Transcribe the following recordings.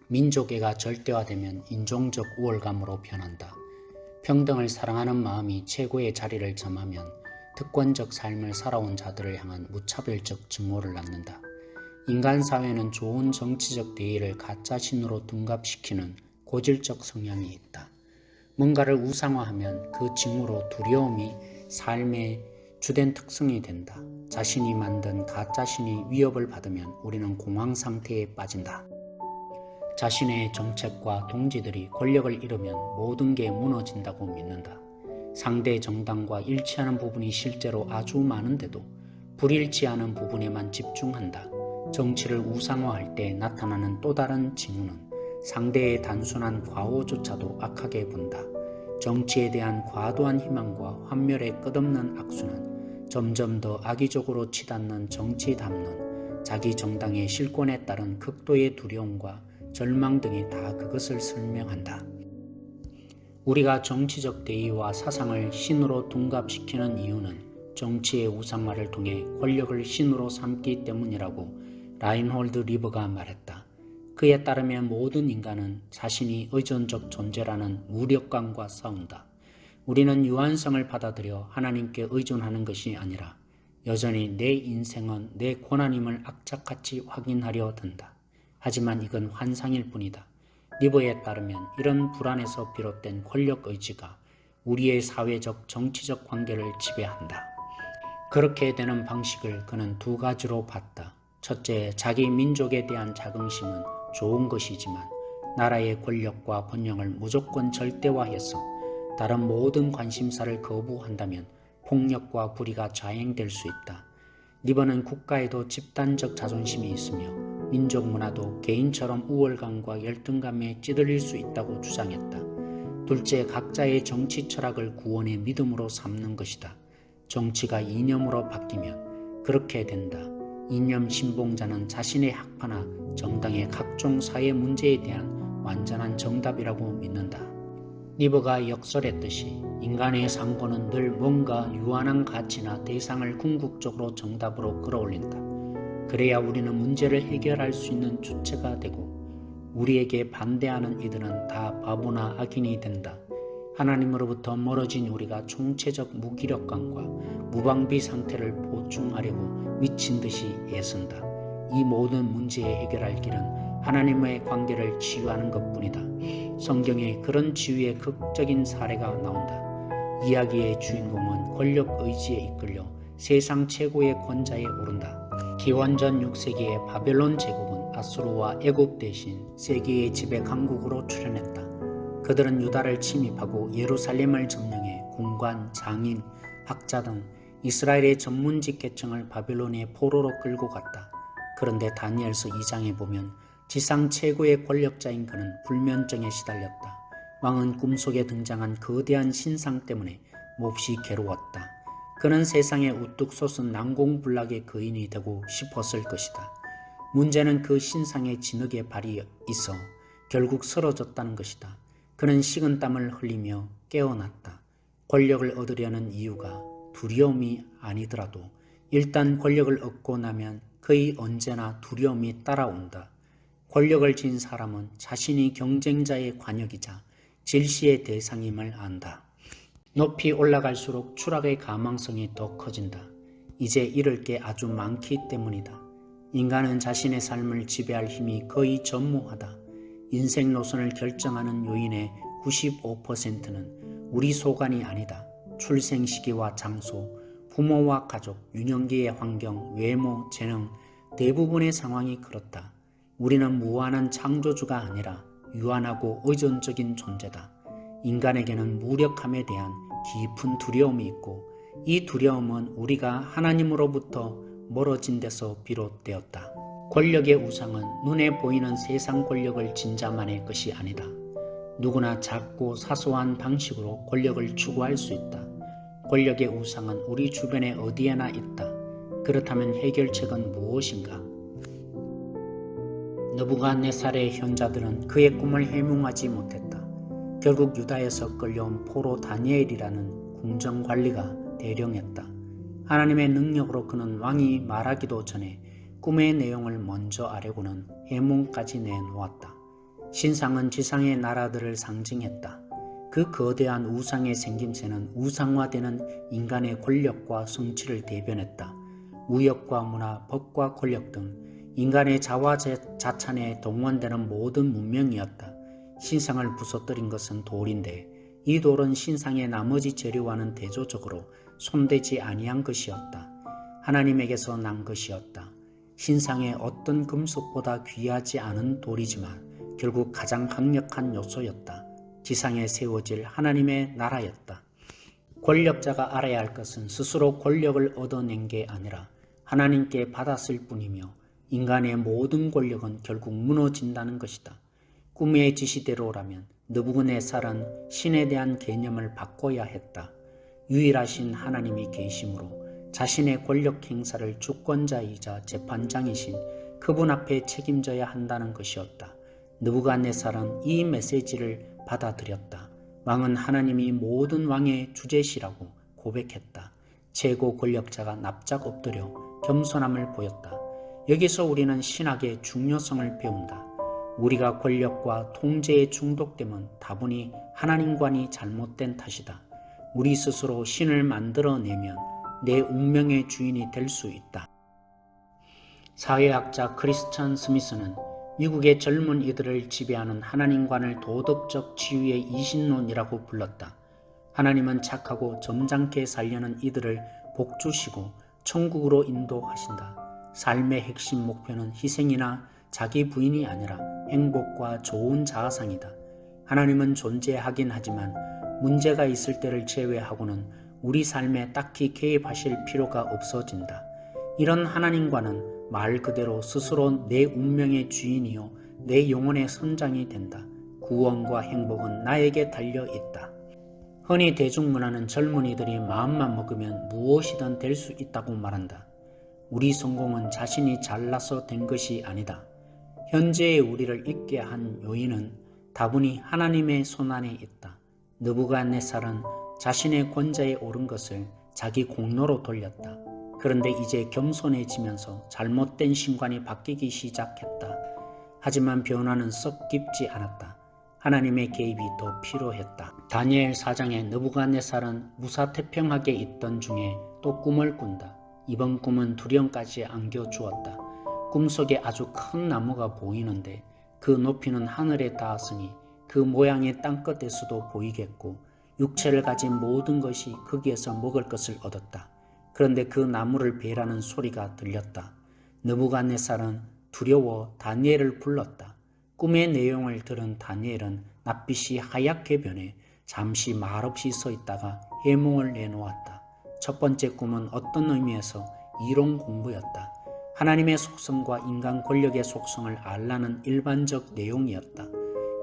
민족애가 절대화되면 인종적 우월감으로 변한다. 평등을 사랑하는 마음이 최고의 자리를 점하면 특권적 삶을 살아온 자들을 향한 무차별적 증오를 낳는다. 인간 사회는 좋은 정치적 대의를 가짜신으로 둔갑시키는 고질적 성향이 있다. 뭔가를 우상화하면 그 징후로 두려움이 삶의 주된 특성이 된다. 자신이 만든 가짜신이 위협을 받으면 우리는 공황 상태에 빠진다. 자신의 정책과 동지들이 권력을 잃으면 모든 게 무너진다고 믿는다. 상대 정당과 일치하는 부분이 실제로 아주 많은데도 불일치하는 부분에만 집중한다. 정치를 우상화할 때 나타나는 또 다른 징후는 상대의 단순한 과오조차도 악하게 본다. 정치에 대한 과도한 희망과 환멸의 끝없는 악순환, 점점 더 악의적으로 치닫는 정치 담론, 자기 정당의 실권에 따른 극도의 두려움과 절망 등이 다 그것을 설명한다. 우리가 정치적 대의와 사상을 신으로 둔갑시키는 이유는 정치의 우상화를 통해 권력을 신으로 삼기 때문이라고 라인홀드 리버가 말했다. 그에 따르면 모든 인간은 자신이 의존적 존재라는 무력감과 싸운다. 우리는 유한성을 받아들여 하나님께 의존하는 것이 아니라 여전히 내 인생은 내 고난임을 악착같이 확인하려 든다. 하지만 이건 환상일 뿐이다. 리버에 따르면 이런 불안에서 비롯된 권력의지가 우리의 사회적 정치적 관계를 지배한다. 그렇게 되는 방식을 그는 두 가지로 봤다. 첫째, 자기 민족에 대한 자긍심은 좋은 것이지만 나라의 권력과 번영을 무조건 절대화해서 다른 모든 관심사를 거부한다면 폭력과 불의가 자행될 수 있다. 리버는 국가에도 집단적 자존심이 있으며 민족 문화도 개인처럼 우월감과 열등감에 찌들릴 수 있다고 주장했다. 둘째, 각자의 정치 철학을 구원의 믿음으로 삼는 것이다. 정치가 이념으로 바뀌면 그렇게 된다. 이념 신봉자는 자신의 학파나 정당의 각종 사회 문제에 대한 완전한 정답이라고 믿는다. 리버가 역설했듯이 인간의 상고는 늘 뭔가 유한한 가치나 대상을 궁극적으로 정답으로 끌어올린다. 그래야 우리는 문제를 해결할 수 있는 주체가 되고 우리에게 반대하는 이들은 다 바보나 악인이 된다. 하나님으로부터 멀어진 우리가 총체적 무기력감과 무방비 상태를 보충하려고 미친 듯이 애쓴다. 이 모든 문제의 해결할 길은 하나님과의 관계를 치유하는 것뿐이다. 성경에 그런 치유의 극적인 사례가 나온다. 이야기의 주인공은 권력 의지에 이끌려 세상 최고의 권자에 오른다. 기원전 6세기의 바벨론 제국은 아수르와 애굽 대신 세계의 지배 강국으로 출현했다. 그들은 유다를 침입하고 예루살렘을 점령해 군관, 장인, 학자 등 이스라엘의 전문직 계층을 바벨론의 포로로 끌고 갔다. 그런데 다니엘서 2장에 보면 지상 최고의 권력자인 그는 불면증에 시달렸다. 왕은 꿈속에 등장한 거대한 신상 때문에 몹시 괴로웠다. 그는 세상에 우뚝 솟은 난공불락의 거인이 되고 싶었을 것이다. 문제는 그 신상의 진흙에 발이 있어 결국 쓰러졌다는 것이다. 그는 식은땀을 흘리며 깨어났다. 권력을 얻으려는 이유가 두려움이 아니더라도 일단 권력을 얻고 나면 거의 언제나 두려움이 따라온다. 권력을 쥔 사람은 자신이 경쟁자의 관역이자 질시의 대상임을 안다. 높이 올라갈수록 추락의 가망성이 더 커진다. 이제 잃을 게 아주 많기 때문이다. 인간은 자신의 삶을 지배할 힘이 거의 전무하다. 인생 노선을 결정하는 요인의 95%는 우리 소관이 아니다. 출생 시기와 장소, 부모와 가족, 유년기의 환경, 외모, 재능, 대부분의 상황이 그렇다. 우리는 무한한 창조주가 아니라 유한하고 의존적인 존재다. 인간에게는 무력함에 대한 깊은 두려움이 있고 이 두려움은 우리가 하나님으로부터 멀어진 데서 비롯되었다. 권력의 우상은 눈에 보이는 세상 권력을 진자만의 것이 아니다. 누구나 작고 사소한 방식으로 권력을 추구할 수 있다. 권력의 우상은 우리 주변에 어디에나 있다. 그렇다면 해결책은 무엇인가? 느부갓네살의 현자들은 그의 꿈을 해몽하지 못했다. 결국 유다에서 끌려온 포로 다니엘이라는 궁정관리가 대령했다. 하나님의 능력으로 그는 왕이 말하기도 전에 꿈의 내용을 먼저 알고는 해몽까지 내놓았다. 신상은 지상의 나라들을 상징했다. 그 거대한 우상의 생김새는 우상화되는 인간의 권력과 성취를 대변했다. 무역과 문화, 법과 권력 등 인간의 자화자찬에 동원되는 모든 문명이었다. 신상을 부서뜨린 것은 돌인데 이 돌은 신상의 나머지 재료와는 대조적으로 손대지 아니한 것이었다. 하나님에게서 난 것이었다. 신상의 어떤 금속보다 귀하지 않은 돌이지만 결국 가장 강력한 요소였다. 지상에 세워질 하나님의 나라였다. 권력자가 알아야 할 것은 스스로 권력을 얻어낸 게 아니라 하나님께 받았을 뿐이며 인간의 모든 권력은 결국 무너진다는 것이다. 꿈의 지시대로라면 느부갓네살은 신에 대한 개념을 바꿔야 했다. 유일하신 하나님이 계심으로 자신의 권력 행사를 주권자이자 재판장이신 그분 앞에 책임져야 한다는 것이었다. 느부갓네살은 이 메시지를 받아들였다. 왕은 하나님이 모든 왕의 주제시라고 고백했다. 최고 권력자가 납작 엎드려 겸손함을 보였다. 여기서 우리는 신학의 중요성을 배운다. 우리가 권력과 통제에 중독되면 다분히 하나님과는 잘못된 탓이다. 우리 스스로 신을 만들어내면 내 운명의 주인이 될 수 있다. 사회학자 크리스천 스미스는 미국의 젊은 이들을 지배하는 하나님관을 도덕적 치유의 이신론이라고 불렀다. 하나님은 착하고 점잖게 살려는 이들을 복주시고 천국으로 인도하신다. 삶의 핵심 목표는 희생이나 자기 부인이 아니라 행복과 좋은 자아상이다. 하나님은 존재하긴 하지만 문제가 있을 때를 제외하고는 우리 삶에 딱히 개입하실 필요가 없어진다. 이런 하나님과는 말 그대로 스스로 내 운명의 주인이요 내 영혼의 선장이 된다. 구원과 행복은 나에게 달려있다. 흔히 대중문화는 젊은이들이 마음만 먹으면 무엇이든 될 수 있다고 말한다. 우리 성공은 자신이 잘나서 된 것이 아니다. 현재의 우리를 있게 한 요인은 다분히 하나님의 손안에 있다. 느부갓네살은 자신의 권좌에 오른 것을 자기 공로로 돌렸다. 그런데 이제 겸손해지면서 잘못된 신관이 바뀌기 시작했다. 하지만 변화는 썩 깊지 않았다. 하나님의 개입이 더 필요했다. 다니엘 4장에 느부갓네살은 무사태평하게 있던 중에 또 꿈을 꾼다. 이번 꿈은 두령까지 안겨주었다. 꿈속에 아주 큰 나무가 보이는데 그 높이는 하늘에 닿았으니 그 모양이 땅끝에서도 보이겠고 육체를 가진 모든 것이 거기에서 먹을 것을 얻었다. 그런데 그 나무를 베라는 소리가 들렸다. 느부갓네살은 두려워 다니엘을 불렀다. 꿈의 내용을 들은 다니엘은 낯빛이 하얗게 변해 잠시 말없이 서 있다가 해몽을 내놓았다. 첫 번째 꿈은 어떤 의미에서 이론 공부였다. 하나님의 속성과 인간 권력의 속성을 알라는 일반적 내용이었다.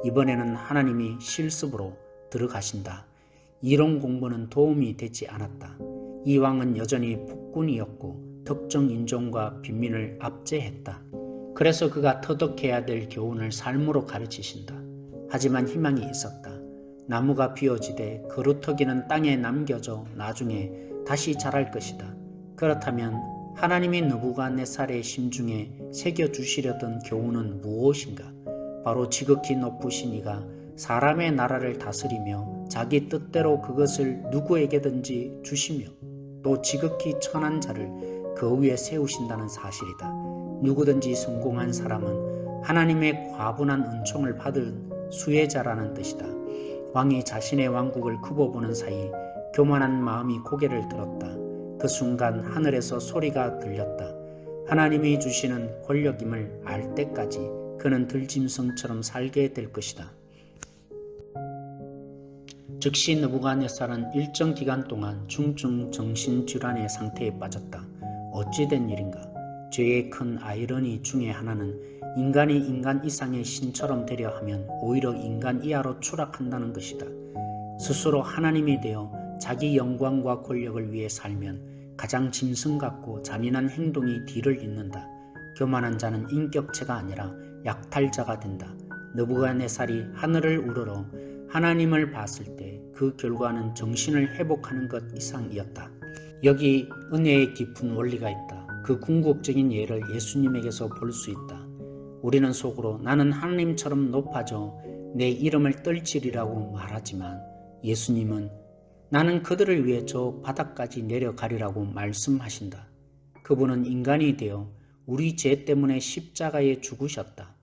이번에는 하나님이 실습으로 들어가신다. 이론 공부는 도움이 되지 않았다. 이 왕은 여전히 폭군이었고 특정 인종과 빈민을 압제했다. 그래서 그가 터득해야 될 교훈을 삶으로 가르치신다. 하지만 희망이 있었다. 나무가 비어지되 그루터기는 땅에 남겨져 나중에 다시 자랄 것이다. 그렇다면 하나님이 느부갓네살의 심중에 새겨주시려던 교훈은 무엇인가? 바로 지극히 높으신 이가 사람의 나라를 다스리며 자기 뜻대로 그것을 누구에게든지 주시며 또 지극히 천한 자를 그 위에 세우신다는 사실이다. 누구든지 성공한 사람은 하나님의 과분한 은총을 받은 수혜자라는 뜻이다. 왕이 자신의 왕국을 굽어보는 사이 교만한 마음이 고개를 들었다. 그 순간 하늘에서 소리가 들렸다. 하나님이 주시는 권력임을 알 때까지 그는 들짐승처럼 살게 될 것이다. 즉시 느부갓네살은 일정 기간 동안 중증 정신질환의 상태에 빠졌다. 어찌된 일인가? 죄의 큰 아이러니 중에 하나는 인간이 인간 이상의 신처럼 되려 하면 오히려 인간 이하로 추락한다는 것이다. 스스로 하나님이 되어 자기 영광과 권력을 위해 살면 가장 짐승 같고 잔인한 행동이 뒤를 잇는다. 교만한 자는 인격체가 아니라 약탈자가 된다. 느부갓네살이 하늘을 우러러 하나님을 봤을 때 그 결과는 정신을 회복하는 것 이상이었다. 여기 은혜의 깊은 원리가 있다. 그 궁극적인 예를 예수님에게서 볼 수 있다. 우리는 속으로 나는 하나님처럼 높아져 내 이름을 떨치리라고 말하지만 예수님은 나는 그들을 위해 저 바닥까지 내려가리라고 말씀하신다. 그분은 인간이 되어 우리 죄 때문에 십자가에 죽으셨다.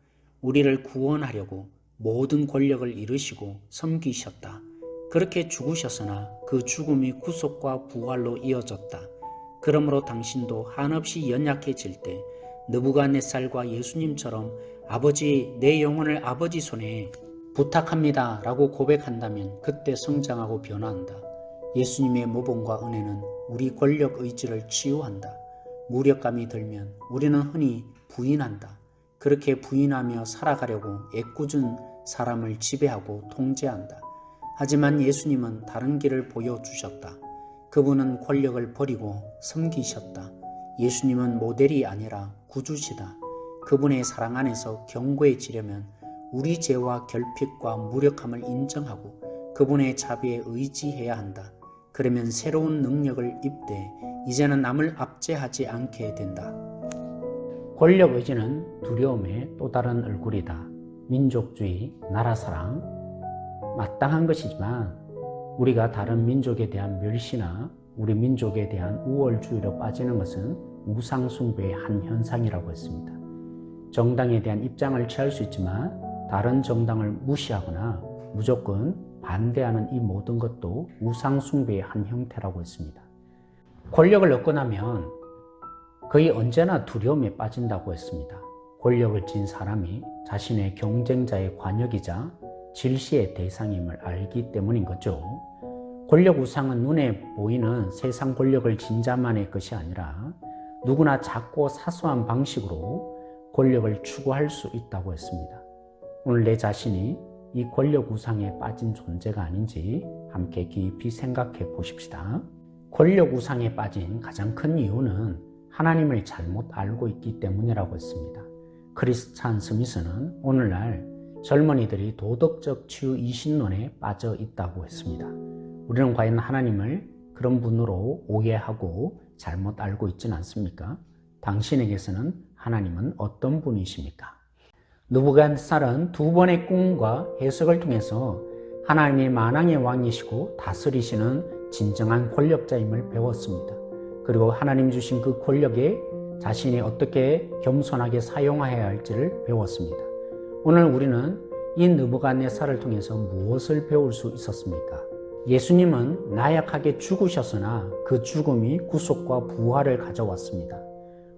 우리를 구원하려고 모든 권력을 잃으시고 섬기셨다. 그렇게 죽으셨으나 그 죽음이 구속과 부활로 이어졌다. 그러므로 당신도 한없이 연약해질 때 느부갓네살과 예수님처럼 아버지, 내 영혼을 아버지 손에 부탁합니다 라고 고백한다면 그때 성장하고 변화한다. 예수님의 모범과 은혜는 우리 권력 의지를 치유한다. 무력감이 들면 우리는 흔히 부인한다. 그렇게 부인하며 살아가려고 애꿎은 사람을 지배하고 통제한다. 하지만 예수님은 다른 길을 보여주셨다. 그분은 권력을 버리고 섬기셨다. 예수님은 모델이 아니라 구주시다. 그분의 사랑 안에서 견고해지려면 우리 죄와 결핍과 무력함을 인정하고 그분의 자비에 의지해야 한다. 그러면 새로운 능력을 입되 이제는 남을 압제하지 않게 된다. 권력 의지는 두려움의 또 다른 얼굴이다. 민족주의, 나라사랑, 마땅한 것이지만 우리가 다른 민족에 대한 멸시나 우리 민족에 대한 우월주의로 빠지는 것은 우상숭배의 한 현상이라고 했습니다. 정당에 대한 입장을 취할 수 있지만 다른 정당을 무시하거나 무조건 반대하는 이 모든 것도 우상숭배의 한 형태라고 했습니다. 권력을 얻고 나면 거의 언제나 두려움에 빠진다고 했습니다. 권력을 쥔 사람이 자신의 경쟁자의 관역이자 질시의 대상임을 알기 때문인 거죠. 권력 우상은 눈에 보이는 세상 권력을 쥔 자만의 것이 아니라 누구나 작고 사소한 방식으로 권력을 추구할 수 있다고 했습니다. 오늘 내 자신이 이 권력 우상에 빠진 존재가 아닌지 함께 깊이 생각해 보십시다. 권력 우상에 빠진 가장 큰 이유는 하나님을 잘못 알고 있기 때문이라고 했습니다. 크리스찬 스미스는 오늘날 젊은이들이 도덕적 치유 이신론에 빠져 있다고 했습니다. 우리는 과연 하나님을 그런 분으로 오해하고 잘못 알고 있지는 않습니까? 당신에게서는 하나님은 어떤 분이십니까? 느부갓네살은 두 번의 꿈과 해석을 통해서 하나님이 만왕의 왕이시고 다스리시는 진정한 권력자임을 배웠습니다. 그리고 하나님 주신 그 권력에 자신이 어떻게 겸손하게 사용해야 할지를 배웠습니다. 오늘 우리는 이 느부갓네살을 통해서 무엇을 배울 수 있었습니까? 예수님은 나약하게 죽으셨으나 그 죽음이 구속과 부활을 가져왔습니다.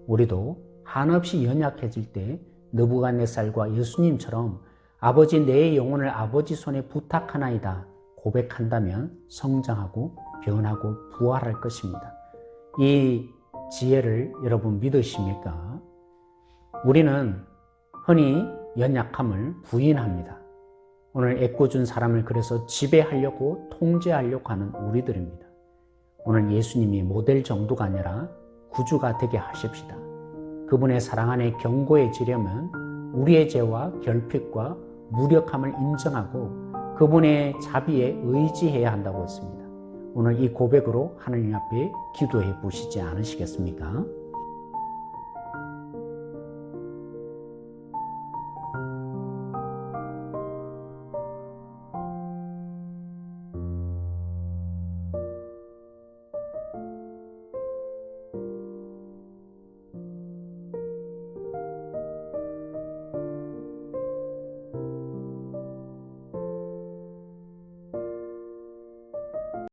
우리도 한없이 연약해질 때 느부갓네살과 예수님처럼 아버지 내 영혼을 아버지 손에 부탁하나이다 고백한다면 성장하고 변하고 부활할 것입니다. 이 지혜를 여러분 믿으십니까? 우리는 흔히 연약함을 부인합니다. 오늘 애꿎은 사람을 그래서 지배하려고 통제하려고 하는 우리들입니다. 오늘 예수님이 모델 정도가 아니라 구주가 되게 하십시다. 그분의 사랑 안에 견고해지려면 우리의 죄와 결핍과 무력함을 인정하고 그분의 자비에 의지해야 한다고 했습니다. 오늘 이 고백으로 하나님 앞에 기도해 보시지 않으시겠습니까?